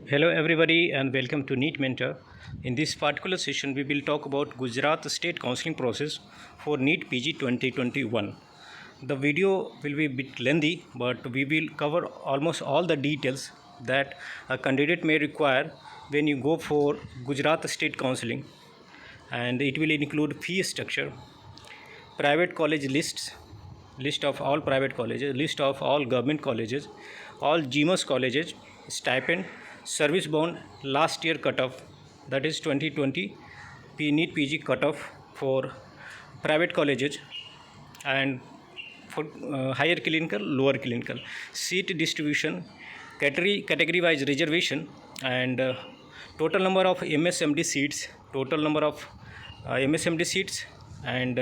Hello everybody and welcome to NEET Mentor. In this particular session we will talk about Gujarat State Counselling process for NEET PG 2021. The video will be a bit lengthy but we will cover almost all the details that a candidate may require when you go for Gujarat State Counselling, and it will include fee structure, private college list of all private colleges, list of all government colleges, all GMOS colleges, stipend, service bond, last year cutoff, that is 2020 NEET PG cutoff for private colleges, and for higher clinical, lower clinical, seat distribution, category wise reservation, and total number of MSMD seats, total number of MSMD seats, and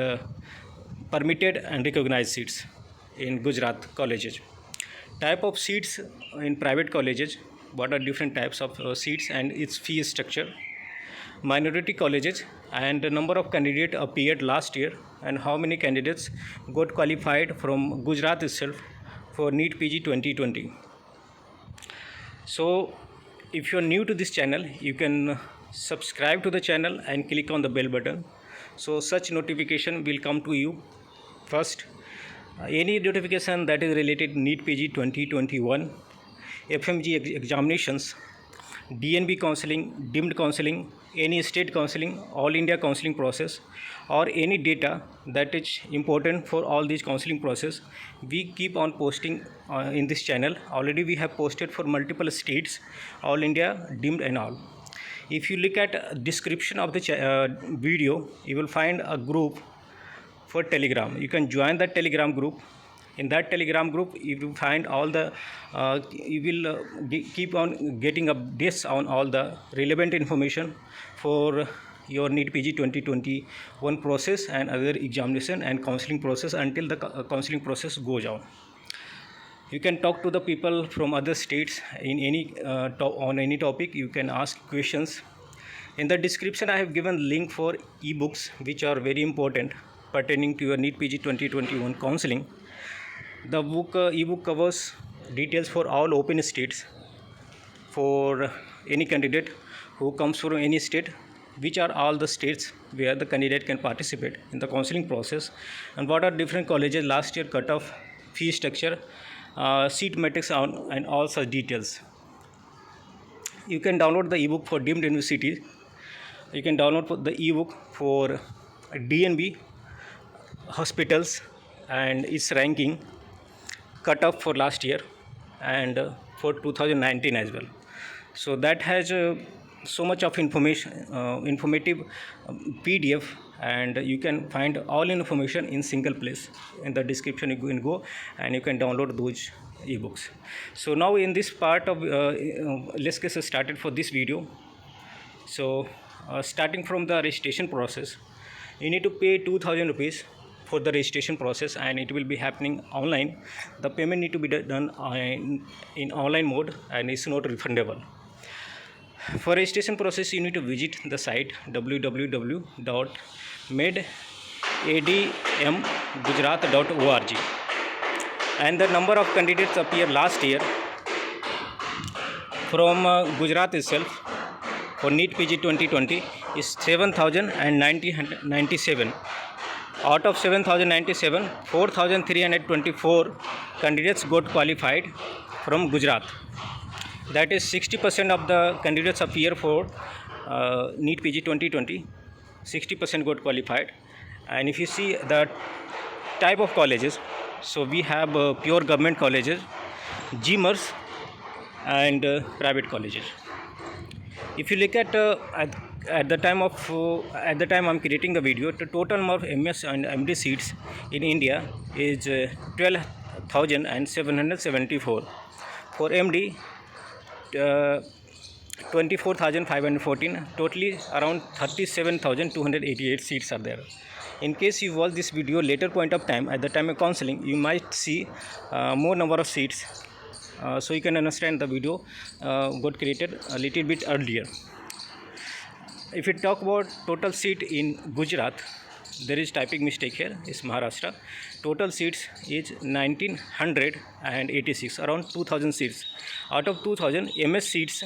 permitted and recognized seats in Gujarat colleges. Type of seats in private colleges, what are different types of seats and its fee structure. Minority colleges and the number of candidates appeared last year and how many candidates got qualified from Gujarat itself for NEET PG 2020. So if you are new to this channel, you can subscribe to the channel and click on the bell button, so such notification will come to you first. Any notification that is related to NEET PG 2021, FMG examinations, DNB counseling, deemed counseling, any state counseling, all India counseling process, or any data that is important for all these counseling process, we keep on posting in this channel. Already we have posted for multiple states, all India deemed and all. If you look at description of the video, you will find a group for Telegram. You can join that Telegram group. In that Telegram group you will find all the you will keep on getting updates on all the relevant information for your NEET PG 2021 process and other examination and counseling process until the counseling process goes on. You can talk to the people from other states in any on any topic. You can ask questions. In the description I have given link for ebooks which are very important pertaining to your NEET PG 2021 counseling. The book ebook covers details for all open states for any candidate who comes from any state, which are all the states where the candidate can participate in the counseling process, and what are different colleges last year cutoff, fee structure, seat matrix and all such details. You can download the ebook for deemed universities. You can download the ebook for DNB hospitals and its ranking, cutoff for last year and for 2019 as well. So that has so much of information, informative PDF, and you can find all information in single place. In the description you can go and you can download those ebooks. So now in this part of let's get started for this video. So starting from the registration process, you need to pay 2000 rupees for the registration process, and it will be happening online. The payment need to be done in online mode and is not refundable. For registration process you need to visit the site www.medadmgujarat.org, and the number of candidates appear last year from Gujarat itself for NEET PG 2020 is 7,097. Out of 7,097, 4,324 candidates got qualified from Gujarat. That is 60% of the candidates appear for NEET PG 2020. 60% got qualified. And if you see the type of colleges, so we have pure government colleges, GMERS, and private colleges. If you look at the time I'm creating the video, the total number of MS and MD seats in India is 12,774. For MD, 24,514. Totally around 37,288 seats are there. In case you watch this video later point of time, at the time of counseling, you might see more number of seats. So you can understand the video got created a little bit earlier. If we talk about total seat in Gujarat, there is typing mistake here, is Maharashtra. Total seats is 1986, around 2000 seats. Out of 2000, MS seats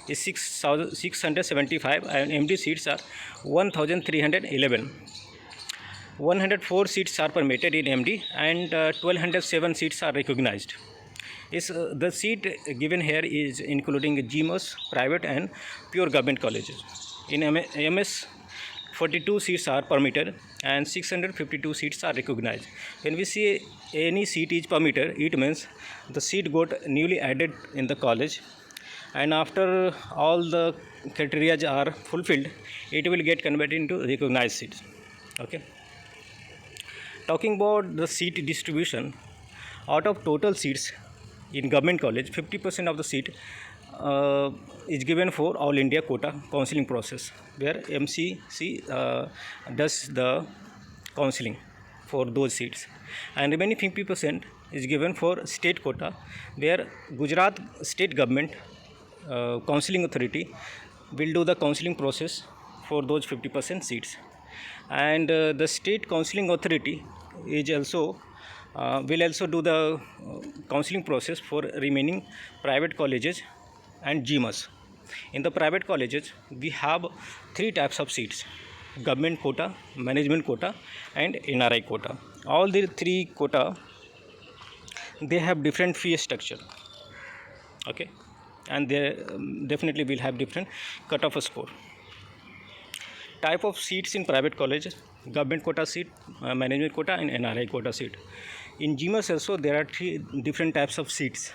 is 6,675 and MD seats are 1,311. 104 seats are permitted in MD and 1,207 seats are recognized. The seat given here is including GMOS, private and pure government colleges. In MS, 42 seats are permitted and 652 seats are recognized. When we say any seat is permitted, it means the seat got newly added in the college, and after all the criteria are fulfilled, it will get converted into recognized seats. Okay. Talking about the seat distribution, out of total seats in government college, 50% of the seat is given for all India quota counseling process, where MCC does the counseling for those seats, and remaining 50% is given for state quota, where Gujarat state government counseling authority will do the counseling process for those 50% seats, and the state counseling authority is also will also do the counseling process for remaining private colleges and GMS. In the private colleges, we have three types of seats: government quota, management quota, and NRI quota. All the three quota, they have different fee structure. Okay, and they definitely will have different cutoff score. Type of seats in private colleges: government quota seat, management quota, and NRI quota seat. In GMS also there are three different types of seats.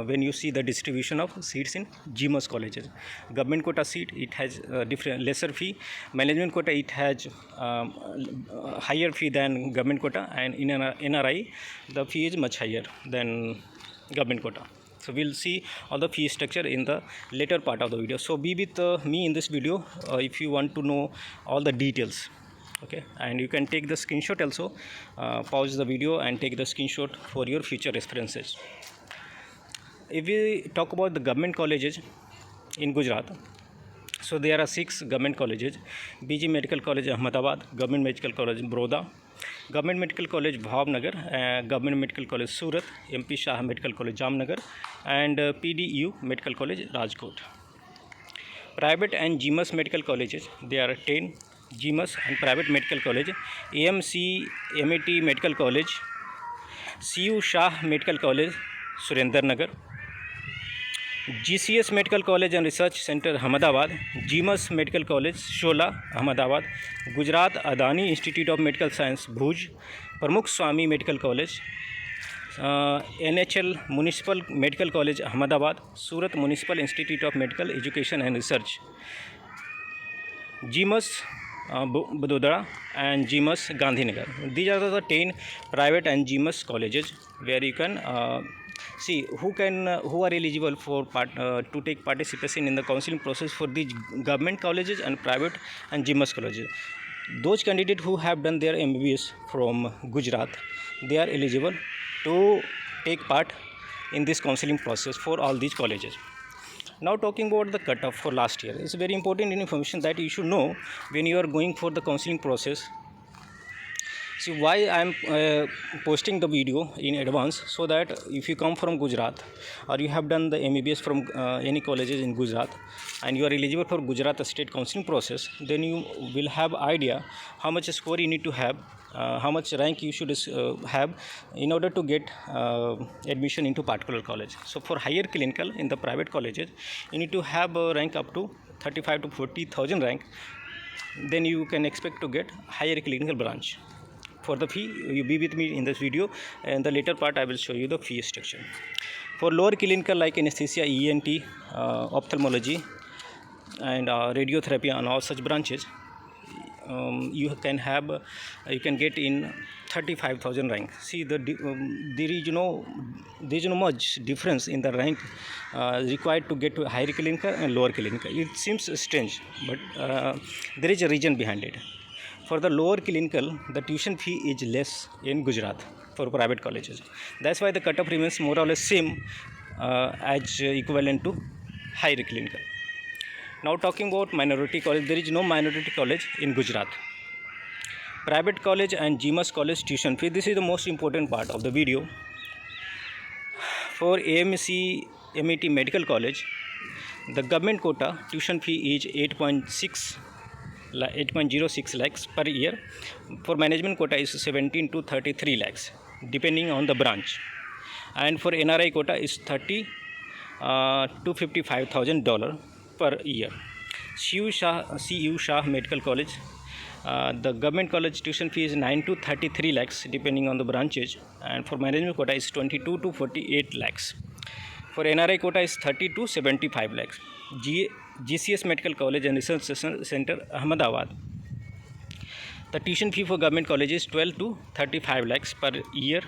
When you see the distribution of seats in GMS colleges, government quota seat, it has different lesser fee. Management quota, it has higher fee than government quota, and in NRI the fee is much higher than government quota. So we'll see all the fee structure in the later part of the video. So be with me in this video if you want to know all the details. Okay, and you can take the screenshot also. Pause the video and take the screenshot for your future references. If we talk about the government colleges in Gujarat, so there are 6 government colleges: BG Medical College Ahmedabad, Government Medical College Baroda, Government Medical College Bhavnagar, Government Medical College Surat, MP Shah Medical College Jamnagar, and PDU Medical College Rajkot. Private and GMS medical colleges, there are 10 GMS and private medical college: AMC MET Medical College, CU Shah Medical College Surendra Nagar, GCS Medical College and Research Center Ahmedabad, GMS Medical College Shola Ahmedabad, Gujarat Adani Institute of Medical Science Bhuj, Pramukh Swami Medical College, NHL Municipal Medical College Ahmedabad, Surat Municipal Institute of Medical Education and Research, GMS Vadodara, and GMS Gandhinagar. These are the 10 private and GMS colleges where you can see who are eligible for to take participation in the counseling process for these government colleges and private and GMS colleges. Those candidates who have done their MBBS from Gujarat, they are eligible to take part in this counseling process for all these colleges. Now talking about the cutoff for last year, it's very important information that you should know when you are going for the counseling process. See why I am posting the video in advance, so that if you come from Gujarat or you have done the MBBS from any colleges in Gujarat and you are eligible for Gujarat state counseling process, then you will have idea how much score you need to have, how much rank you should have in order to get admission into particular college. So for higher clinical in the private colleges, you need to have a rank up to 35 to 40,000 rank, then you can expect to get higher clinical branch. For the fee, you be with me in this video, and the later part I will show you the fee structure. For lower clinical like anesthesia, ENT, ophthalmology, and radiotherapy and all such branches, you can get in 35,000 rank. See there is no much difference in the rank required to get to higher clinical and lower clinical. It seems strange, but there is a reason behind it. For the lower clinical, the tuition fee is less in Gujarat for private colleges. That's why the cutoff remains more or less same as equivalent to higher clinical. Now talking about minority college, there is no minority college in Gujarat. Private college and GMS college tuition fee, this is the most important part of the video. For AMC MET Medical College, The government quota tuition fee is 8.06 lakhs per year. For management quota is 17 to 33 lakhs depending on the branch, and for NRI quota is 30 to $55,000 per year. CU Shah Medical College, the government college tuition fee is 9 to 33 lakhs depending on the branches, and for management quota is 22 to 48 lakhs. For NRI quota is 30 to 75 lakhs. GCS Medical College and Research Center, Ahmedabad, the tuition fee for government college is 12 to 35 lakhs per year.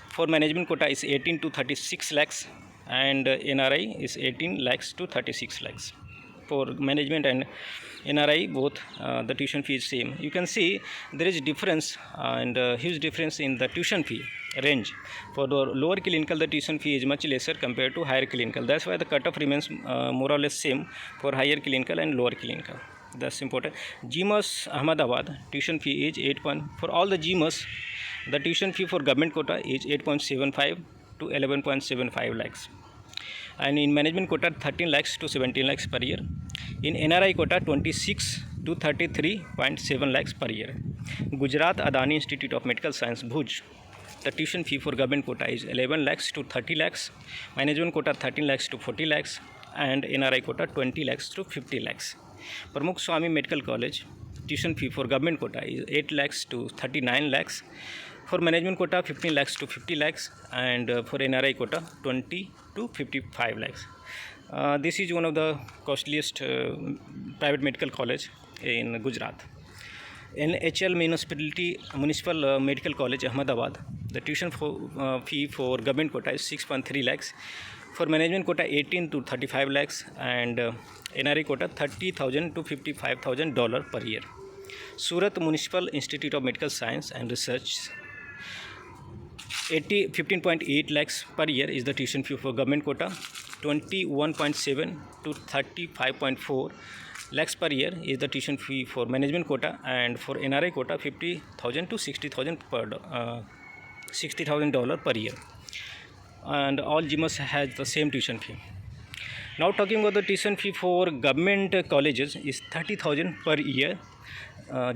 For management quota is 18 to 36 lakhs, and NRI is 18 lakhs to 36 lakhs. For management and NRI both, the tuition fee is same. You can see there is difference and huge difference in the tuition fee range. For the lower clinical, the tuition fee is much lesser compared to higher clinical. That's why the cutoff remains more or less same for higher clinical and lower clinical. That's important. GMUS Ahmedabad, tuition fee is 8. For all the GMUS, the tuition fee for government quota is 8.75 to 11.75 lakhs, and in management quota 13 lakhs to 17 lakhs per year. In NRI quota 26 to 33.7 lakhs per year. Gujarat Adani Institute of Medical Science, Bhuj, the tuition fee for government quota is 11 lakhs to 30 lakhs, management quota 13 lakhs to 40 lakhs, and NRI quota 20 lakhs to 50 lakhs. Pramukh Swami Medical College, tuition fee for government quota is 8 lakhs to 39 lakhs, for management quota 15 lakhs to 50 lakhs, and for NRI quota 20 to 55 lakhs. This is one of the costliest private medical college in Gujarat. NHL Municipal Medical College, Ahmedabad, the tuition fee for government quota is 6.3 lakhs, for management quota 18 to 35 lakhs, and NRI quota $30,000 to $55,000 per year. Surat Municipal Institute of Medical Science and Research, 15.8 lakhs per year is the tuition fee for government quota. 21.7 to 35.4 lakhs per year is the tuition fee for management quota, and for NRI quota 50,000 to $60,000 per year. And all GMUS has the same tuition fee. Now talking about the tuition fee for government colleges is 30,000 per year.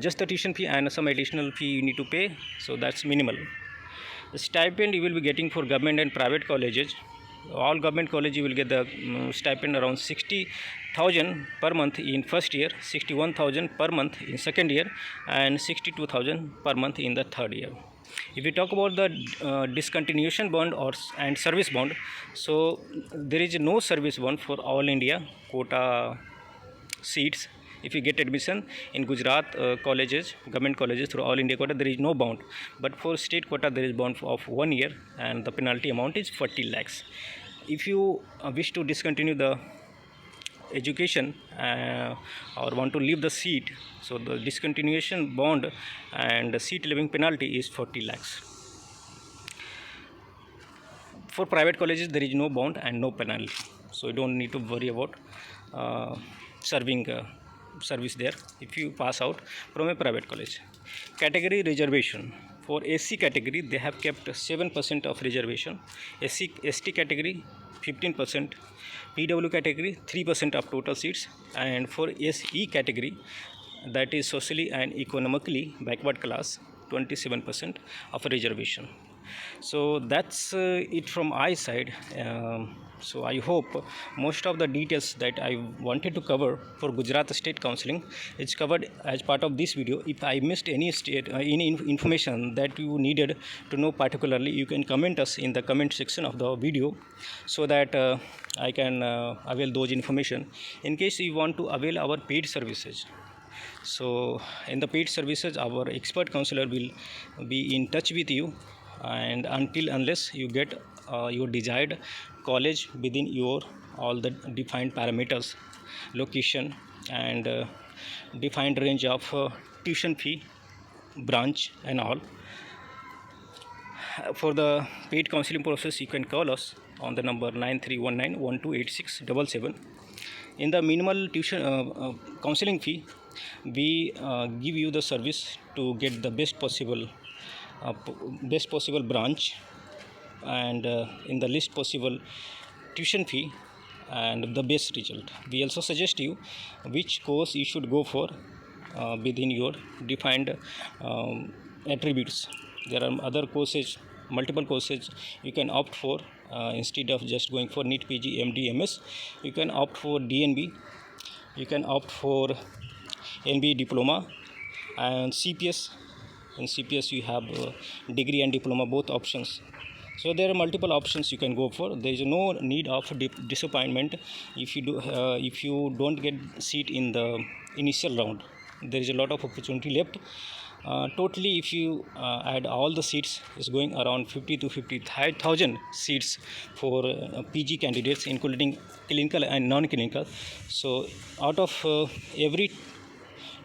Just the tuition fee and some additional fee you need to pay, so that's minimal. The stipend you will be getting for government and private colleges. All government college you will get the stipend around 60,000 per month in first year, 61,000 per month in second year, and 62,000 per month in the third year. If we talk about the discontinuation bond and service bond, so there is no service bond for all India quota seats. If you get admission in Gujarat colleges, government colleges through all India quota, there is no bond, but for state quota there is bond of 1 year, and the penalty amount is 40 lakhs. If you wish to discontinue the education or want to leave the seat, so the discontinuation bond and the seat leaving penalty is 40 lakhs. For private colleges there is no bond and no penalty, so you don't need to worry about serving service there if you pass out from a private college. Category reservation. For SC category they have kept 7% of reservation, ST category 15%, PW category 3% of total seats, and for SE category, that is socially and economically backward class, 27% of reservation. So that's it from my side. So I hope most of the details that I wanted to cover for Gujarat State Counseling is covered as part of this video. If I missed any any information that you needed to know particularly, you can comment us in the comment section of the video, so that I can avail those information. In case you want to avail our paid services, so in the paid services our expert counselor will be in touch with you, and unless you get your desired college within your all the defined parameters, location, and defined range of tuition fee, branch, and all. For the paid counseling process, you can call us on the number 9319128677. In the minimal tuition counseling fee, we give you the service to get the best possible branch, and in the least possible tuition fee, and the best result. We also suggest you which course you should go for within your defined attributes. There are other courses, multiple courses you can opt for. Instead of just going for NEET PG MD MS, you can opt for DNB, you can opt for NB diploma and CPS. In CPS you have degree and diploma, both options. So there are multiple options you can go for. There is no need of disappointment if you don't get seat in the initial round. There is a lot of opportunity left. Totally, if you add all the seats, is going around 50 to 50,000 seats for PG candidates, including clinical and non-clinical. So out of every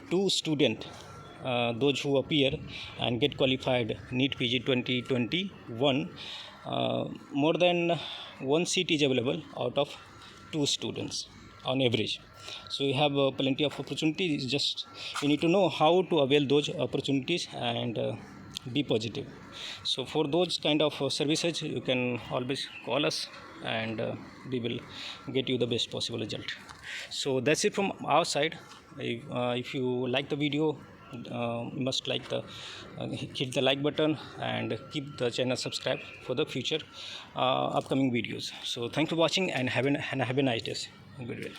2 student, those who appear and get qualified NEET PG 2021, more than 1 seat is available out of 2 students on average. So you have plenty of opportunities. Just you need to know how to avail those opportunities and be positive. So for those kind of services, you can always call us, and we will get you the best possible result. So that's it from our side. If you like the video, you must hit the like button and keep the channel subscribed for the future upcoming videos. So thanks for watching, and have a nice day. Goodwill.